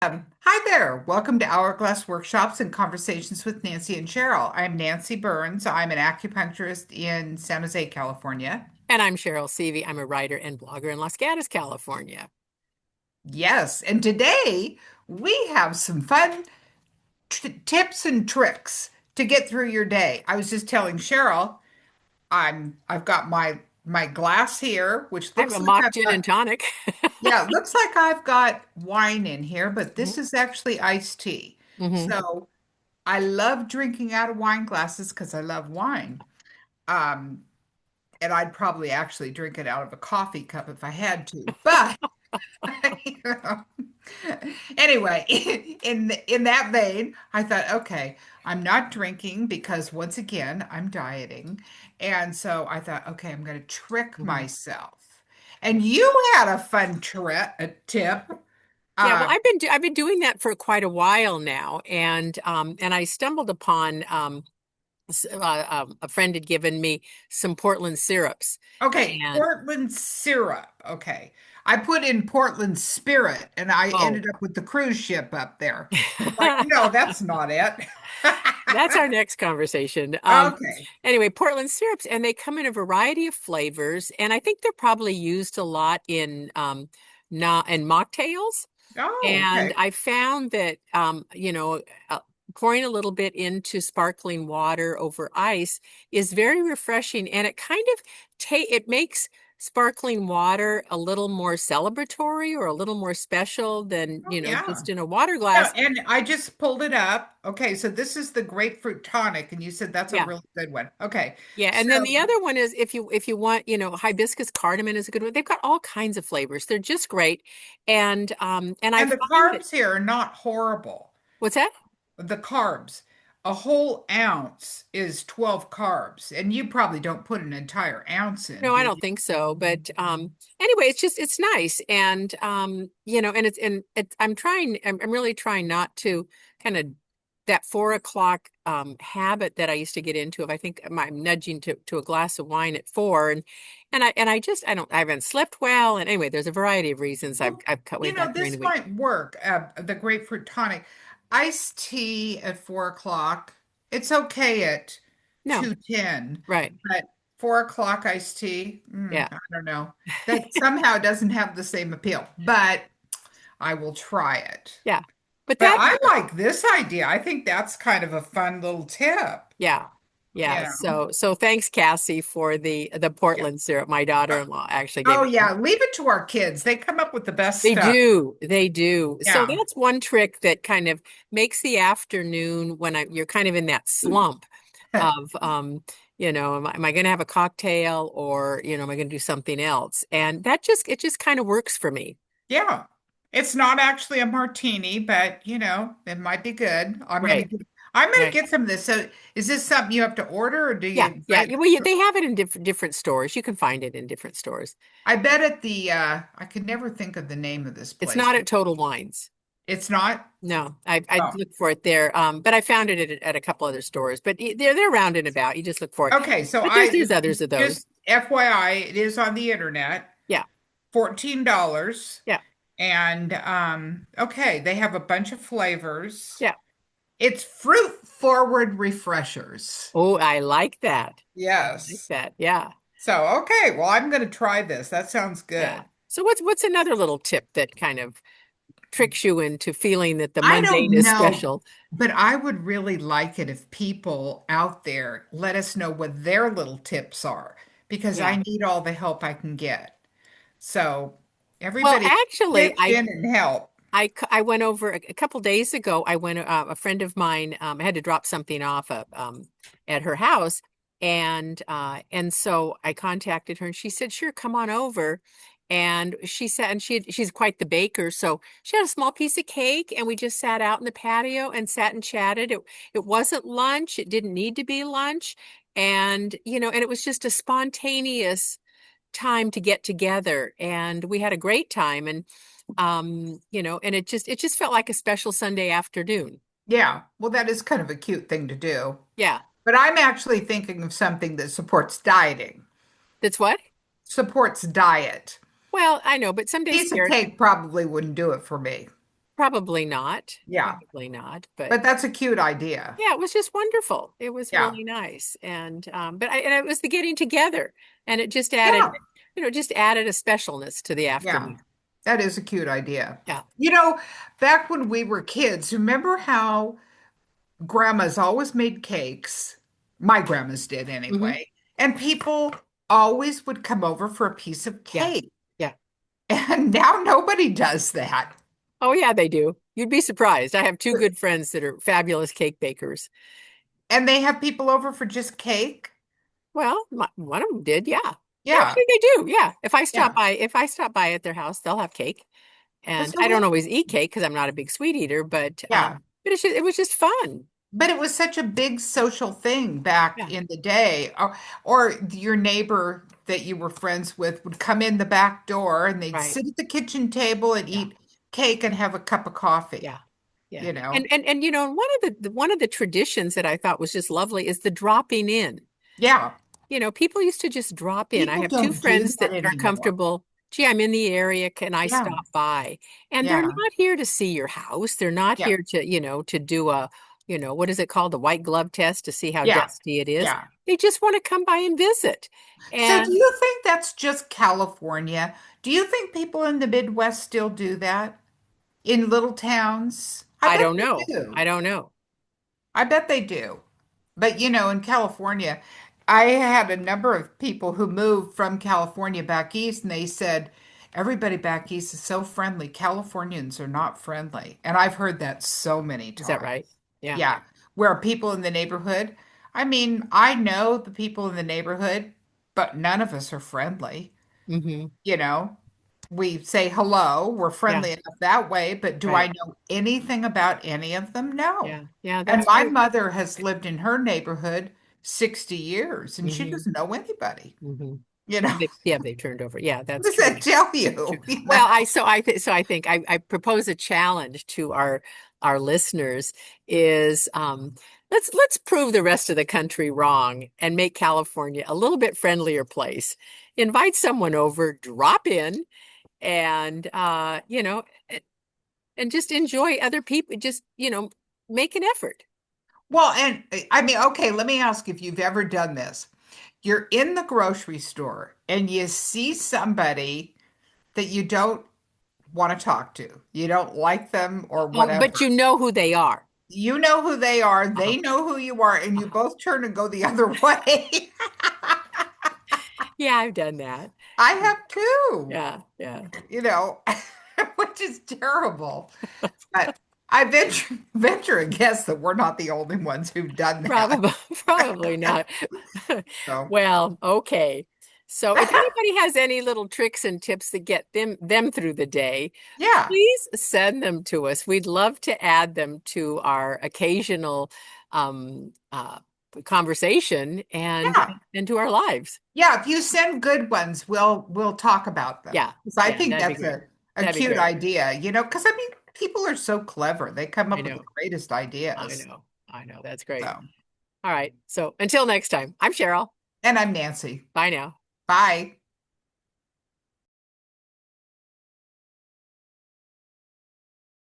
Hi there. Welcome to Hourglass Workshops and Conversations with Nancy and Cheryl. I'm Nancy Burns. I'm an acupuncturist in San Jose, California. And I'm Cherryll. I'm a writer and blogger in Los Gatos, California. Yes, and today we have some fun tips and tricks to get through your day. I was just telling Cheryl, I've got my glass here, which I have looks a like mock I've gin got and tonic. yeah, it looks like I've got wine in here, but this is actually iced tea. Hmm. So I love drinking out of wine glasses because I love wine. Um, and I'd probably actually drink it out of a coffee cup if I had to. But you know, anyway, in that vein, I thought, okay, I'm not drinking because once again, I'm dieting. And so I thought, okay, I'm going to trick Hmm. myself. And you had a fun a tip. Yeah, well, Uh, I've been doing that for quite a while now, and I stumbled upon a friend had given me some Portland syrups, okay, and Portland syrup. Okay. I put in Portland spirit and I oh, ended up with the cruise ship up there. Like, no, that's not it. that's our next conversation. Okay. Anyway, Portland syrups, and they come in a variety of flavors, and I think they're probably used a lot in not in mocktails. Oh, And okay. I found that pouring a little bit into sparkling water over ice is very refreshing, and it kind of it makes sparkling water a little more celebratory or a little more special than, Oh, yeah. just in a water Yeah, glass. and I just pulled it up. Okay, so this is the grapefruit tonic, and you said that's a Yeah. really good one. Okay. Yeah, So, and then the other one is if you want, hibiscus cardamom is a good one. They've got all kinds of flavors. They're just great. And I and the find that carbs here are not horrible. what's that? The carbs, a whole ounce is 12 carbs, and you probably don't put an entire ounce in, No, do I you? don't think so. But anyway, it's nice, and I'm really trying not to kind of that 4 o'clock habit that I used to get into. Of I think I'm nudging to a glass of wine at 4, I haven't slept well, and anyway, there's a variety of reasons Well, I've cut way back during the this week. might work. The grapefruit tonic, iced tea at 4 o'clock. It's okay at No, 2:10, right? but 4 o'clock iced tea, Yeah, I don't know. That somehow doesn't have the same appeal, but I will try it. yeah, but But that I like this idea. I think that's kind of a fun little tip. yeah. You Yeah, know? so thanks, Cassie, for the Yeah. Portland syrup. My daughter-in-law actually gave Oh it to me. yeah, leave it to our kids. They come up with the best They stuff. do. They do. So Yeah. that's one trick that kind of makes the afternoon when you're kind of in that slump of, am I going to have a cocktail or, am I going to do something else? And it just kind of works for me. Yeah. It's not actually a martini, but it might be good. Right. I'm gonna Right. get some of this. So is this something you have to order or do Yeah. you Yeah. buy it? Well, they have it in different stores. You can find it in different stores. I bet at the I could never think of the name of this It's place. not at Total Wines. It's not? No, I Oh. looked for it there, but I found it at a couple other stores. But they're around and about. You just look for it. Okay, so But I there's others of those. just FYI, it is on the internet, Yeah, $14. yeah, And okay, they have a bunch of flavors. yeah. It's fruit forward refreshers. Oh, I like that. I like Yes. that. Yeah, So, okay, well, I'm going to try this. That sounds yeah. good. So what's another little tip that kind of tricks you into feeling that the I mundane don't is know, special? but I would really like it if people out there let us know what their little tips are because I Yeah. need all the help I can get. So, Well, everybody actually, pitch in and help. I went over a couple days ago. I went a friend of mine. I had to drop something off at her house, and so I contacted her, and she said, "Sure, come on over." And she said, and she's quite the baker, so she had a small piece of cake, and we just sat out in the patio and sat and chatted. It wasn't lunch. It didn't need to be lunch, and it was just a spontaneous time to get together, and we had a great time, and it just felt like a special Sunday afternoon. Yeah, well, that is kind of a cute thing to do. Yeah. But I'm actually thinking of something that supports dieting, That's what? supports diet. Well, I know, but some days Piece of spirits. cake probably wouldn't do it for me. Probably not. Yeah, Probably not. But but that's a cute idea. yeah, it was just wonderful. It was Yeah, really nice. And but it was the getting together, and it just added, yeah, just added a specialness to the yeah. afternoon. That is a cute idea. Yeah. You know, back when we were kids, remember how grandmas always made cakes? My grandmas did Hmm. anyway. And people always would come over for a piece of Yeah. cake. Yeah. And now nobody does that. Oh yeah, they do. You'd be surprised. I have two good friends that are fabulous cake bakers. And they have people over for just cake. Well, one of them did, yeah. Yeah, Actually, they do, yeah. yeah. If I stop by at their house, they'll have cake. Well, And so I don't what? always eat cake because I'm not a big sweet eater, Yeah. but it was just fun. But it was such a big social thing back Yeah, in the day. Or your neighbor that you were friends with would come in the back door and they'd right. sit at the kitchen table and Yeah, eat cake and have a cup of coffee, yeah, yeah. you know? And one of one of the traditions that I thought was just lovely is the dropping in. Yeah. People used to just drop in. I People have two don't do friends that that are anymore. comfortable. Gee, I'm in the area. Can I Yeah. stop by? And they're Yeah. not here to see your house. They're not Yeah. here to, to do a, what is it called? The white glove test to see how Yeah. dusty it is. Yeah. They just want to come by and visit. So do And you think that's just California? Do you think people in the Midwest still do that in little towns? I I bet don't they know. I do. don't know. I bet they do. But in California, I had a number of people who moved from California back east, and they said everybody back east is so friendly. Californians are not friendly. And I've heard that so many Is that right? times. Yeah. Yeah. Where people in the neighborhood, I mean, I know the people in the neighborhood, but none of us are friendly. Hmm. You know, we say hello, we're Yeah. friendly enough that way, but do I Right. know anything about any of them? No. Yeah. Yeah. And That's my true. mother has lived in her neighborhood 60 years and she Hmm. doesn't know anybody. Hmm. You know, They turned over. Yeah, what that's does true. that tell That's true. you? You know? Well, I think I propose a challenge to our listeners is let's prove the rest of the country wrong and make California a little bit friendlier place. Invite someone over, drop in, and and just enjoy other people. Just make an effort. Well, and I mean, okay, let me ask if you've ever done this. You're in the grocery store and you see somebody that you don't want to talk to. You don't like them or Oh, but whatever. you know who they are. You know who they are, Uh-huh. they know who you are, and you Uh-huh. both turn and go the other way. Yeah, I've done that. I have too, Yeah, yeah. you know, which is terrible. But I venture a guess that we're not the only ones who've done that. Probably, probably not. So, Well, okay. So if anybody has any little tricks and tips that get them through the day, yeah, please send them to us. We'd love to add them to our occasional um, conversation yeah, and to our lives. yeah. If you send good ones, we'll talk about them. Yeah, 'Cause I yeah, think that'd be that's great. a That'd be cute great. idea, because I mean, people are so clever. They come I up with the know. greatest I ideas. know. I know. That's great. So, All right. So until next time, I'm Cheryl. and I'm Nancy. Bye now. Bye.